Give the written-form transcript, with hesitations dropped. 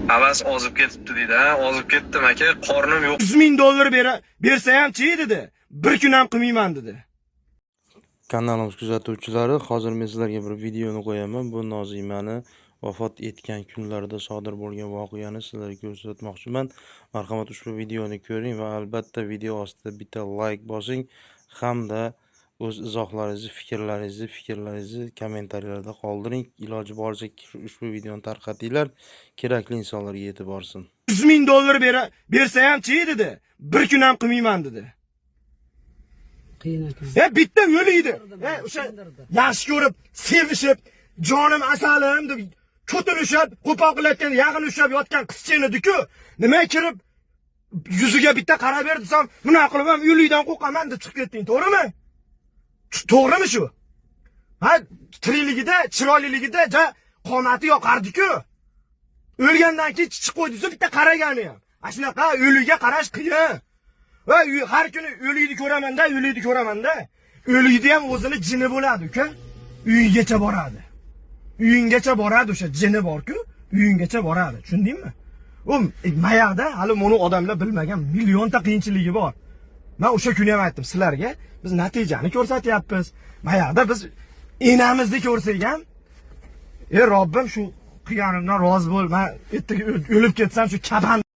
Havas ozib ketibdi deydi, ha? Ozib ketdim aka, qornim yo'q. 100 ming dollar bersa ham chi dedi. Bir kun ham qilmayman dedi. Kanalimiz kuzatuvchilari, hozir men sizlarga bir videoni qo'yaman. Bu Nozimani vafot etgan kunlarda sodir bo'lgan voqeani sizlarga ko'rsatmoqchiman. Marhamat, ushbu videoni ko'ring va albatta video ostida bitta like bosing hamda o'z izohlaringizni, fikrlaringizni kommentariyalarda qoldiring. Iloji boricha ushbu videoni tarqatinglar, kerakli insonlarga yetib borsin. 100 ming dollar bersa ham chi dedi. Bir kun ham qilmayman dedi. Qiyin ekan. Bitta o'liydi. O'sha yaxshi ko'rib, sevishib, jonim asalim deb cho'tilishib, qo'pol qilayotgan, yaqin ushlab yotgan qizchanidiku, nima kirib yuziga bitta qarab ber desam, buna qilib ham o'liydan qo'rqaman deb chiqib ketding, to'g'rimi? To'g'rimi shu? Ha, tirikligida, chiroyliligida qomati yoqardi-ku. O'lgandan keyin chiqib qo'ydingiz, bitta qaragani ham. Ana shunaqa o'liga qarash qiyin. Va har kuni o'likni ko'raman-da. O'likni ham o'zini jini bo'ladi, uka. Uyingacha boradi. Uyingacha boradi, o'sha jini bor-ku, uyingacha boradi. Tushundingmi? Mayaqda hali buni odamlar bilmagan millionta qiyinchiligi bor. Men o'sha kuni ham aytdim sizlarga, biz natijani ko'rsatyapmiz. Mayaqda biz enamizni ko'rsak ham, Robbim shu qilganimdan rozi bo'l. Men ertaga o'lib ketsam shu kaban